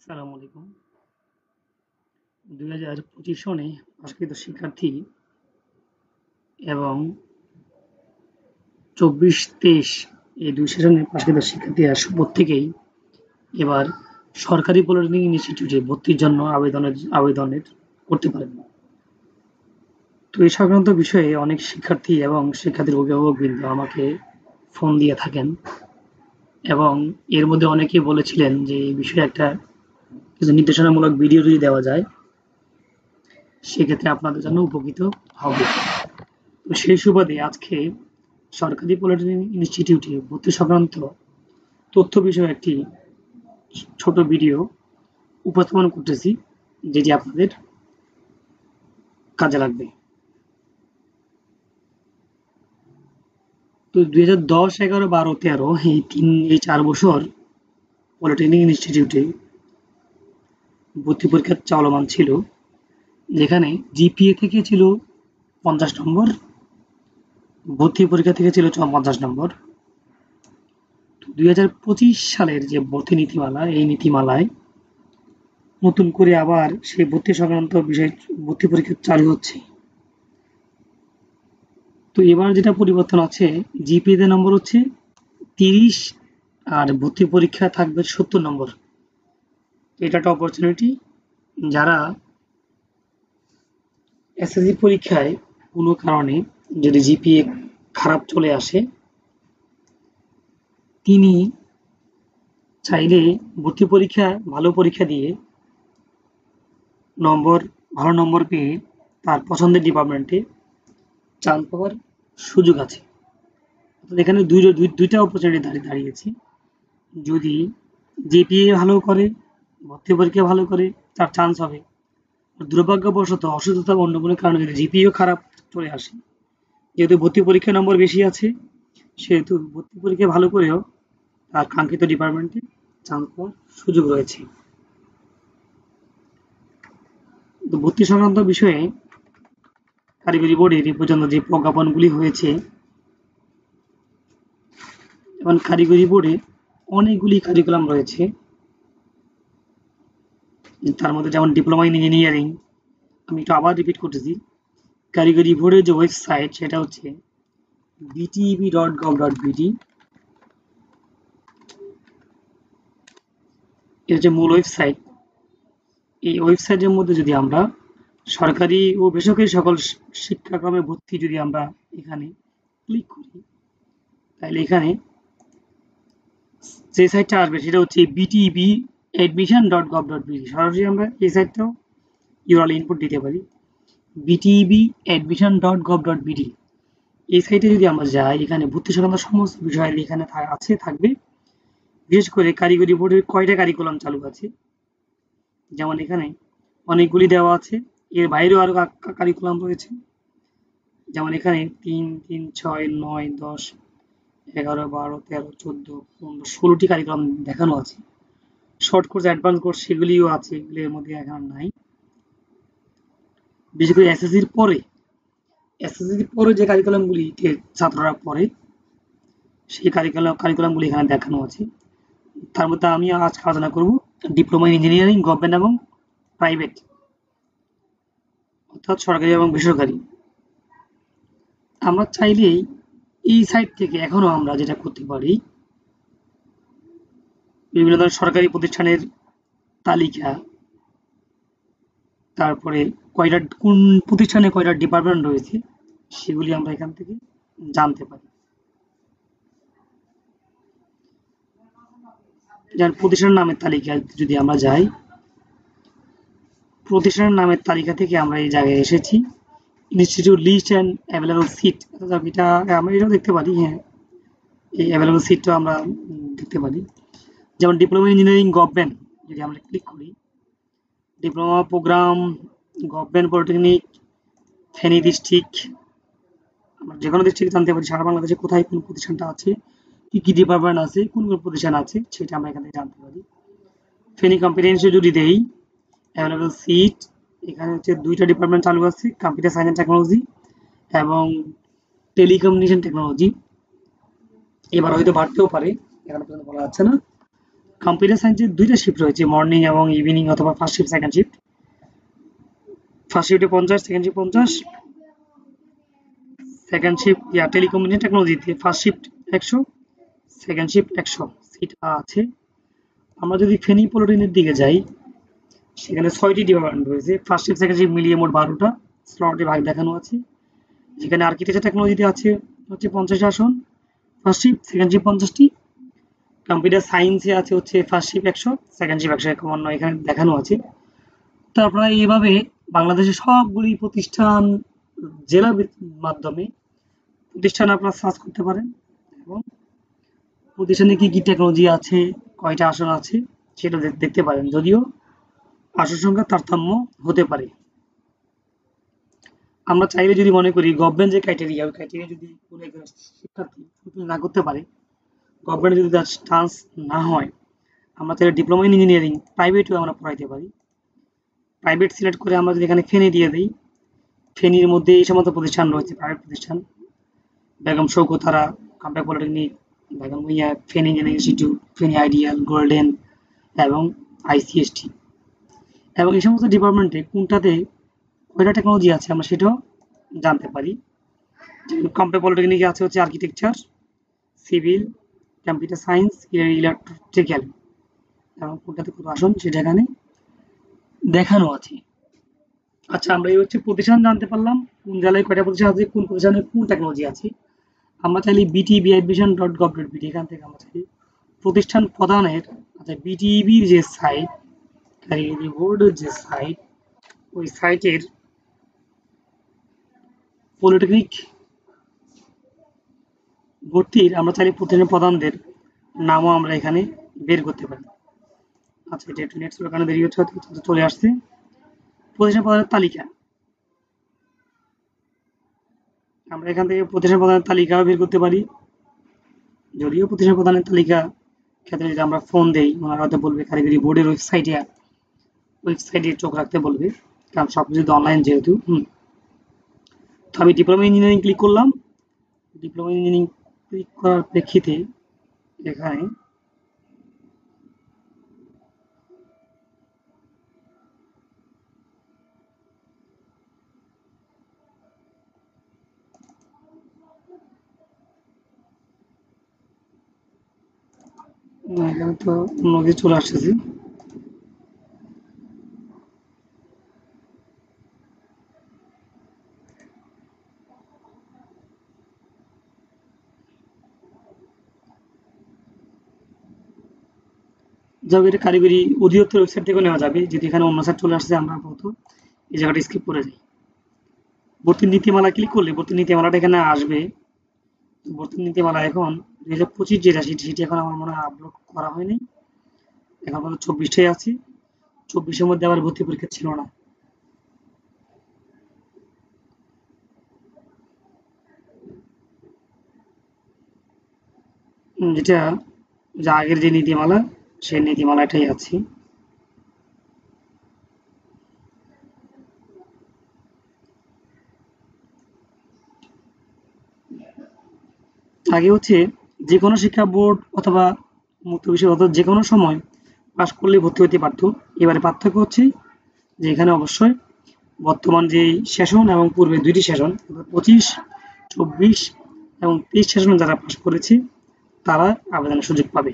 আসসালামু আলাইকুম। 2025 সনে পাশকৃত শিক্ষার্থী এবং 24-23 এই 2 সেশনে পাশকৃত শিক্ষার্থীরা প্রত্যেকেই এবার সরকারি পলিটেকনিক ইনস্টিটিউটে ভর্তির জন্য আবেদনের করতে পারেন। তো এই সংক্রান্ত বিষয়ে অনেক শিক্ষার্থী এবং শিক্ষার্থীর অভিভাবকবৃন্দ আমাকে ফোন দিয়ে থাকেন এবং এর মধ্যে অনেকেই বলেছিলেন যে এই বিষয়ে একটা কিছু নির্দেশনামূলক ভিডিও যদি দেওয়া যায় সেক্ষেত্রে আপনাদের জন্য উপকৃত হবে। তো সেই সুবাদে আজকে সরকারি পলিটেকনিক ইনস্টিটিউটে ভর্তি সংক্রান্ত তথ্য বিষয়ে একটি ছোট ভিডিও উপস্থাপন করতেছি, যেটি আপনাদের কাজে লাগবে। তো 2010, 11, 12, 13 এই 4 বছর পলিটেকনিক ইনস্টিটিউটে ভর্তি পরীক্ষা চলমান ছিল, যেখানে জিপিএ থেকে ছিল 50 নম্বর, ভর্তি পরীক্ষা থেকে ছিল 50 নম্বর। 2025 সালের যে ভর্তি নীতিমালা, এই নীতিমালায় নতুন করে আবার সেই ভর্তি সংক্রান্ত বিষয় ভর্তি পরীক্ষা চালু হচ্ছে। তো এবার যেটা পরিবর্তন আছে, জিপিএ নম্বর হচ্ছে 30 আর ভর্তি পরীক্ষা থাকবে 70 নম্বর। এটা একটা অপরচুনিটি, যারা এসএসসি পরীক্ষায় কোনো কারণে যদি জিপিএ খারাপ চলে আসে, তিনি চাইলে ভর্তি পরীক্ষা ভালো পরীক্ষা দিয়ে ভালো নম্বর পেয়ে তার পছন্দের ডিপার্টমেন্টে চান্স পাওয়ার সুযোগ আছে। এখানে দুইটা অপরচুনিটি দাঁড়িয়েছে। যদি জিপিএ ভালো করে, ভর্তি পরীক্ষা ভালো করে, তার চান্স হবে। দুর্ভাগ্যবশত অসুস্থতা বা অন্য কোনো কারণে যদি জিপিএও খারাপ চলে আসে, যেহেতু ভর্তি পরীক্ষা নম্বর বেশি আছে, সেহেতু ভর্তি পরীক্ষা ভালো করেও তার কাঙ্ক্ষিত ডিপার্টমেন্টে চান্স পাওয়ার সুযোগ রয়েছে। তো ভর্তি সংক্রান্ত বিষয়ে কারিগরি বোর্ডের এ পর্যন্ত যে প্রজ্ঞাপনগুলি হয়েছে, এবং কারিগরি বোর্ডে অনেকগুলি কারিকুলাম রয়েছে। তার মধ্যে যেমন ডিপ্লোমা ইন ইঞ্জিনিয়ারিং, আমি একটু আবার রিপিট করতেছি, কারিগরি বোর্ডের যে ওয়েবসাইট সেটা হচ্ছে bteb.gov.bd। এটা হচ্ছে মূল ওয়েবসাইট। এই ওয়েবসাইটের মধ্যে যদি আমরা সরকারি ও বেসরকারি সকল শিক্ষাক্রমে ভর্তি যদি আমরা এখানে ক্লিক করি, তাহলে এখানে যে সাইটটা আসবে সেটা হচ্ছে btebadmission.gov.bd। সরাসরি আমরা এই সাইটটাও ইউআরএল ইনপুট দিতে পারি, btebadmission.gov.bd। এই সাইটে যদি আমরা যাই, এখানে ভর্তি সংক্রান্ত সমস্ত বিষয় এখানে থাকবে। বিশেষ করে কারিগরি বোর্ডের কয়টা কারিকুলাম চালু আছে, যেমন এখানে অনেকগুলি দেওয়া আছে, এর বাইরেও আরো কারিকুলাম রয়েছে। যেমন এখানে 3, 3, 6, 9, 10, 11, 12, 13, 14, 15, 16টি কারিকুলাম দেখানো আছে। শর্ট কোর্স, অ্যাডভান্স কোর্স সেগুলিও আছে, এগুলির মধ্যে এখন নাই। বিশেষ করে এসএসসির পরে যে কারিকুলামগুলিতে ছাত্ররা পড়ে, সেই কারিকুলামগুলি এখানে দেখানো আছে। তার মধ্যে আমি আজকে আলোচনা করব ডিপ্লোমা ইন ইঞ্জিনিয়ারিং, গভর্নমেন্ট এবং প্রাইভেট, অর্থাৎ সরকারি এবং বেসরকারি। আমরা চাইলেই এই সাইট থেকে এখনো আমরা যেটা করতে পারি, বিভিন্ন ধরনের সরকারি প্রতিষ্ঠানের তালিকা, তারপরে কোন প্রতিষ্ঠানে কয়টা ডিপার্টমেন্ট রয়েছে, সেগুলি আমরা এখান থেকে জানতে পারি। যেমন প্রতিষ্ঠানের নামের তালিকায় যদি আমরা যাই, প্রতিষ্ঠানের নামের তালিকা থেকে আমরা এই জায়গায় এসেছি, institute list and available seat, এটা আমরা এটাও দেখতে পারি। হ্যাঁ, এই অ্যাভেলেবল সিটটা আমরা দেখতে পারি। যেমন ডিপ্লোমা ইঞ্জিনিয়ারিং গভর্নমেন্ট যদি আমরা ক্লিক করি, diploma programme government polytechnic Feni district, আমরা যে কোনো ডিস্ট্রিক্ট জানতে পারি সারা বাংলাদেশে কোথায় কোন প্রতিষ্ঠানটা আছে, কি কি ডিপার্টমেন্ট আছে, কোন কোন প্রতিষ্ঠান আছে, সেটা আমরা এখান থেকে জানতে পারি। ফেনী কম্পিটেন্সি যদি দেই, অ্যাভেলেবল সিট, এখানে হচ্ছে 2টা ডিপার্টমেন্ট চালু আছে, কম্পিউটার সায়েন্স অ্যান্ড টেকনোলজি এবং টেলিকমিউনিকেশন টেকনোলজি। এবার হয়তো বাড়তেও পারে, এখানে পর্যন্ত বলা যাচ্ছে না। কম্পিউটার সায়েন্সের 2টা শিফট রয়েছে, মর্নিং এবং ইভিনিং অথবা first shift, second shift. First শিফটে 50, second shift 50, second shift telecommunication টেকনোলজিতে first shift 100, second shift 100 seat আছে। আমরা যদি ফেনী পলিটেকনিকের দিকে যাই, সেখানে 6টি ডিপার্টমেন্ট রয়েছে, ফার্স্ট শিফট সেকেন্ড শিফট মিলিয়ে মোট 12টা স্লটে ভাগ দেখানো আছে। যেখানে আর্কিটেকচার টেকনোলজিতে আছে হচ্ছে 50 আসন, ফার্স্ট শিফট, সেকেন্ড শিফট 50টি। কম্পিউটার সায়েন্সে আছে হচ্ছে ফার্স্ট শিফট 100, সেকেন্ড শিফট 151 এখানে দেখানো আছে। তো আপনারা এইভাবে বাংলাদেশের সবগুলি প্রতিষ্ঠান জেলা মাধ্যমে প্রতিষ্ঠান আপনারা সার্চ করতে পারেন এবং প্রতিষ্ঠানে কি কি টেকনোলজি আছে, কয়টা আসন আছে সেটা দেখতে পারেন। যদিও আসন সংখ্যা তারতম্য হতে পারে। আমরা চাইলে যদি মনে করি গভর্নমেন্ট যে ক্রাইটেরিয়া, ওই ক্রাইটেরিয়া যদি কোনো একজন শিক্ষার্থী ফুলফিল না করতে পারে, গভর্নমেন্ট যদি তার চান্স না হয়, আমরা চাইলে ডিপ্লোমা ইন ইঞ্জিনিয়ারিং প্রাইভেটেও আমরা পড়াইতে পারি। প্রাইভেট সিলেক্ট করে আমরা যদি এখানে ফেনী দিয়ে দিই, ফেনীর মধ্যে এই সমস্ত প্রতিষ্ঠান রয়েছে, প্রাইভেট প্রতিষ্ঠান, Begum Shoukatara, computer polytechnic, Begum Bhuiyan, Feni engineering institute, Feni ideal, golden এবং আইসিএসটি। এবং এই সমস্ত ডিপার্টমেন্টে কোনটাতে কয়টা টেকনোলজি আছে আমরা সেটাও জানতে পারি। কম্পিউটার পলিটেকনিকে আছে হচ্ছে architecture, civil, computer science, electrical এবং কোনটাতে কত আসন সেটা এখানে দেখানো আছে। আচ্ছা, আমরা এই হচ্ছে প্রতিষ্ঠান জানতে পারলাম, কোন জেলায় কয়টা প্রতিষ্ঠান আছে, কোন প্রতিষ্ঠানে কোন টেকনোলজি আছে। আমরা চাইলে btbadmission.gov.bt এখান থেকে আমরা চাইলে প্রতিষ্ঠান প্রদানের, আচ্ছা বিটিবির যে সাইট, কারিগরি বোর্ডের যে সাইট, ওই সাইটের পলিটেকনিক ভর্তির আমরা চাইলে প্রতিষ্ঠান প্রধানদের নামও আমরা এখানে বের করতে পারি। আচ্ছা, এটা একটু নেক্সট ওখানে দেরি হচ্ছে, চলে আসছে প্রতিষ্ঠান প্রধানের তালিকা। আমরা এখান থেকে প্রতিষ্ঠান প্রধানের তালিকাও বের করতে পারি। যদিও প্রতিষ্ঠান প্রধানের তালিকা ক্ষেত্রে যদি আমরা ফোন দেই, ওনারা হয়তো বলবে কারিগরি বোর্ডের ওয়েবসাইটে চোখ রাখতে বলবে, কারণ সবকিছু তো অনলাইন যেহেতু। তো আমি ডিপ্লোমা ইঞ্জিনিয়ারিং ক্লিক করলাম। ডিপ্লোমা ইঞ্জিনিয়ারিং ক্লিক করার প্রেক্ষিতে এখানে এখানে তো অন্য কিছু চলে আসতেছে। যাবে, এটা কারিগরি অধিদপ্তর ওয়েবসাইট থেকে নেওয়া যাবে। যদি এখানে অন্য সাইট চলে আসছে, আমরা আপাতত এই জায়গাটা স্কিপ করে যাই। ভর্তির নীতিমালা ক্লিক করলে ভর্তির নীতিমালাটা এখানে আসবে। ভর্তির নীতিমালা এখন 2025 যেটা সেটি এখন আমার মনে হয় আপলোড করা হয়নি, এখন পর্যন্ত 24টাই আছে। 24-এর মধ্যে আবার ভর্তি পরীক্ষা ছিল না। যেটা যা আগের যে নীতিমালা, সেই নীতিমালাটাই আছে। আগে হচ্ছে যে কোনো শিক্ষা বোর্ড অথবা মুক্ত বিষয় অথবা যে কোনো সময় পাশ করলে ভর্তি হতে পারতো। এবারে পার্থক্য হচ্ছে যে এখানে অবশ্যই বর্তমান যে সেশন এবং পূর্বে 2টি সেশন 25, 24 এবং 23 সেশনে যারা পাশ করেছে তারা আবেদনের সুযোগ পাবে।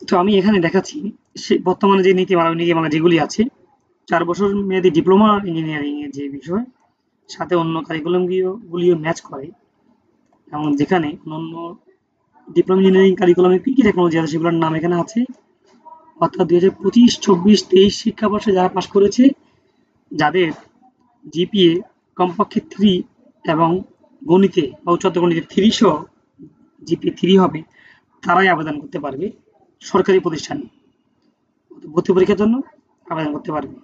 তো আমি এখানে দেখাচ্ছি বর্তমানে যে নীতিমালা যেগুলি আছে, 4 বছর মেয়াদী ডিপ্লোমা ইঞ্জিনিয়ারিং এর যে বিষয়, সাথে অন্য কারিকুলাম গুলিও ম্যাচ করে, এবং যেখানে অন্য ডিপ্লোমা ইঞ্জিনিয়ারিং কারিকুলামে কি কি টেকনোলজি আছে সেগুলোর নাম এখানে আছে। অর্থাৎ 2025, 24, 23 শিক্ষাবর্ষে যারা পাশ করেছে, যাদের জিপিএ কমপক্ষে 3 এবং গণিতে বা উচ্চতর গণিতে 3 সহ জিপিএ 3 হবে, তারাই আবেদন করতে পারবে সরকারি প্রতিষ্ঠানে ভর্তি পরীক্ষার জন্য আবেদন করতে পারবে।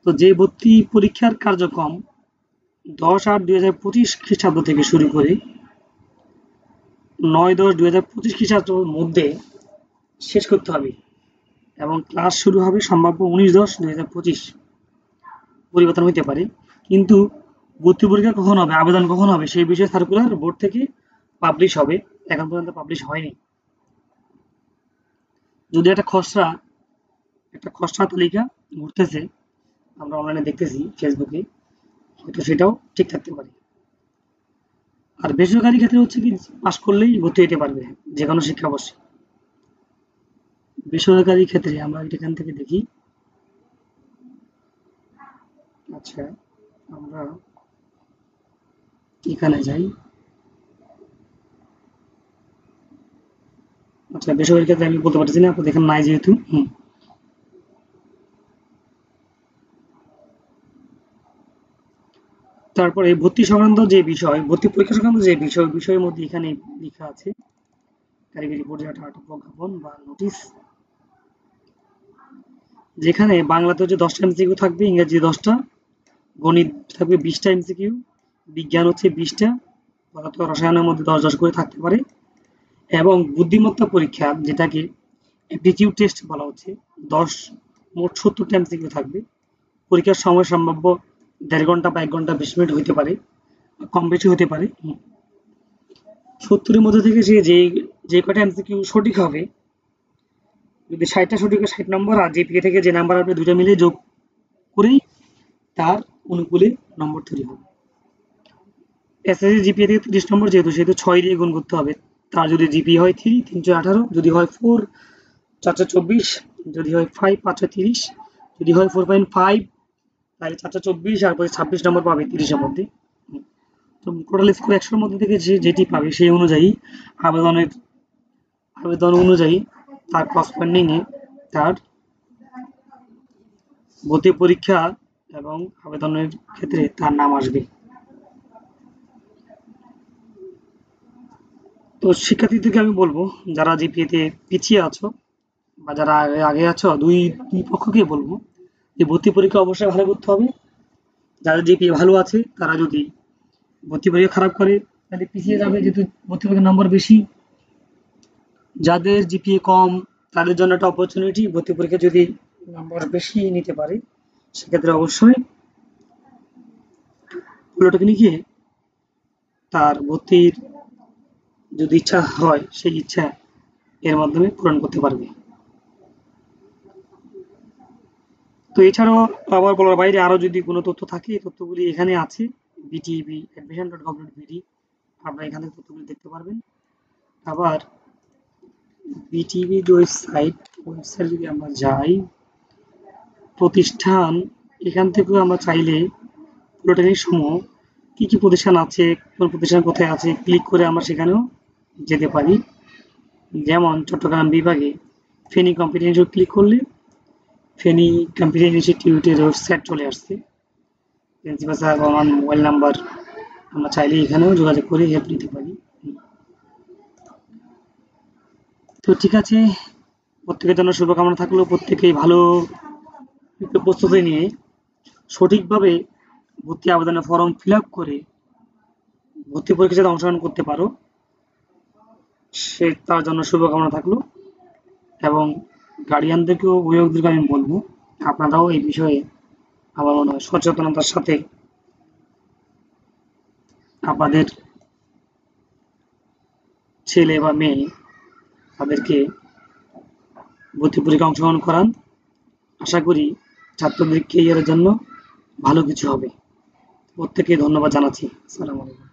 তো যে ভর্তি পরীক্ষার কার্যক্রম 10/8/2025 খ্রিস্টাব্দ থেকে শুরু করে 9/10/2025 খ্রিস্টাব্দের মধ্যে শেষ করতে হবে, এবং ক্লাস শুরু হবে সম্ভাব্য 19/10/2025। পরিবর্তন হতে পারে, কিন্তু ভর্তি পরীক্ষা কখন হবে, আবেদন কখন হবে সেই বিষয়ে সার্কুলার বোর্ড থেকে পাবলিশ হবে এখন পর্যন্ত পাবলিশ হয়নি। যদি একটা খসড়া তালিকা ঘুরতেছে, আমরা অনলাইনে দেখতেছি ফেসবুকে, হয়তো সেটাও ঠিক থাকতে পারে। আর বেসরকারি ক্ষেত্রে হচ্ছে কি, পাশ করলেই ভর্তি হতে পারবে যে কোনো শিক্ষাবর্ষে। বেসরকারি ক্ষেত্রে আমরা এখান থেকে দেখি। আচ্ছা, আমরা এখানে যাই। আচ্ছা, বেসরকারি ক্ষেত্রে আমি বলতে পারছি না, আপনাদের এখানে নাই যেহেতু। তারপরে ভর্তি সংক্রান্ত যে বিষয়, ভর্তি পরীক্ষা সংক্রান্ত যে বিষয়ের মধ্যে এখানে লেখা আছে কারিগরি পর্যায়ে প্রজ্ঞাপন বা নোটিশ, যেখানে বাংলাতে হচ্ছে 10টা এমসিকিউ থাকবে, ইংরেজি 10টা, গণিত থাকবে 20টা এমসিকিউ, বিজ্ঞান হচ্ছে 20টা, পদার্থ রসায়নের মধ্যে 10 করে থাকতে পারে, এবং বুদ্ধিমত্তা পরীক্ষা যেটাকে অ্যাপটিটিউড টেস্ট বলা হচ্ছে, 10 মোট 70টা এমসিকিউ থাকবে। পরীক্ষার সময় সম্ভাব্য 1.5 ঘন্টা বা 1 ঘন্টা 20 মিনিট হতে পারে, কম বেশি হতে পারে। 70-এর মধ্যে থেকে সে যে কটা এমসিকিউ সঠিক হবে, যদি 60টা সঠিক হয় 60 নম্বর, আর জিপিএ থেকে যে নাম্বার আপনি দুইটা মিলে যোগ করেই তার অনুকূলে নম্বর তৈরি হবে। এসএসসি জিপিএ থেকে 30 নম্বর, যেহেতু 6 দিয়ে গুণ করতে হবে। তার যদি জিপিএ হয় 3, 318, যদি হয় 4, 424, যদি হয় 5, 530, যদি হয় 4.5, তাহলে 424, আর 26 নম্বর পাবে 30-এর মধ্যে। তো টোটাল স্কোর 100-এর মধ্যে থেকে যেটি পাবে সেই অনুযায়ী আবেদন অনুযায়ী তার করসপন্ডিংয়ে তার ভর্তি পরীক্ষা এবং আবেদনের ক্ষেত্রে তার নাম আসবে। তো শিক্ষার্থীদেরকে আমি বলবো, যারা জিপিএতে পিছিয়ে আছো বা যারা আগে আছো, দুই পক্ষকে বলবো যে ভর্তি পরীক্ষা অবশ্যই ভালো করতে হবে। যাদের জিপিএ ভালো আছে তারা যদি ভর্তি পরীক্ষা খারাপ করে তাহলে পিছিয়ে যাবে, যেহেতু ভর্তি পরীক্ষার নম্বর বেশি। যাদের জিপিএ কম তাদের জন্য একটা অপরচুনিটি, ভর্তি পরীক্ষা যদি নম্বর বেশি নিতে পারে সেক্ষেত্রে অবশ্যই পলিটেকনিকে তার ভর্তির যদি ইচ্ছা হয় সেই ইচ্ছা এর মাধ্যমে পূরণ করতে পারবে। তো এছাড়াও আবার বলার বাইরে আরো যদি কোনো তথ্য থাকে, এই তথ্যগুলি এখানে আছে, btbadmission.gov.bd, আপনারা এখানে তথ্যগুলি দেখতে পারবেন। আবার বিটিবি যে ওয়েবসাইট যদি আমরা যাই, প্রতিষ্ঠান, এখান থেকেও আমরা চাইলে পলিটেকনিক সমূহ কি কি প্রতিষ্ঠান আছে, কোন প্রতিষ্ঠান কোথায় আছে ক্লিক করে আমরা সেখানেও যেতে পারি। যেমন চট্টগ্রাম বিভাগে ফেনী কম্পিউটার ইনস্টিটিউট ক্লিক করলে ফেনী কম্পিউটার ইনস্টিটিউটের ওয়েবসাইট চলে আসছে। প্রিন্সিপাল স্যার বা আমার মোবাইল নাম্বার, আমরা চাইলে এখানেও যোগাযোগ করে হেল্প নিতে পারি। তো ঠিক আছে, প্রত্যেকের জন্য শুভকামনা থাকলো, প্রত্যেকেই ভালো প্রস্তুতি নিয়ে সঠিকভাবে ভর্তি আবেদনের ফর্ম ফিল আপ করে ভর্তি পরীক্ষা যাতে অংশগ্রহণ করতে পারো সে তার জন্য শুভকামনা থাকলো। এবং গার্ডিয়ানদেরকেও, অভিভাবকদেরকে আমি বলবো আপনারাও এই বিষয়ে আমার মনে হয় সচেতনতার সাথে আপনাদের ছেলে বা মেয়ে তাদেরকে ভর্তি পরীক্ষায় অংশগ্রহণ করান। আশা করি ছাত্রদের কেরিয়ারের জন্য ভালো কিছু হবে। প্রত্যেককে ধন্যবাদ জানাচ্ছি। আসসালামু আলাইকুম।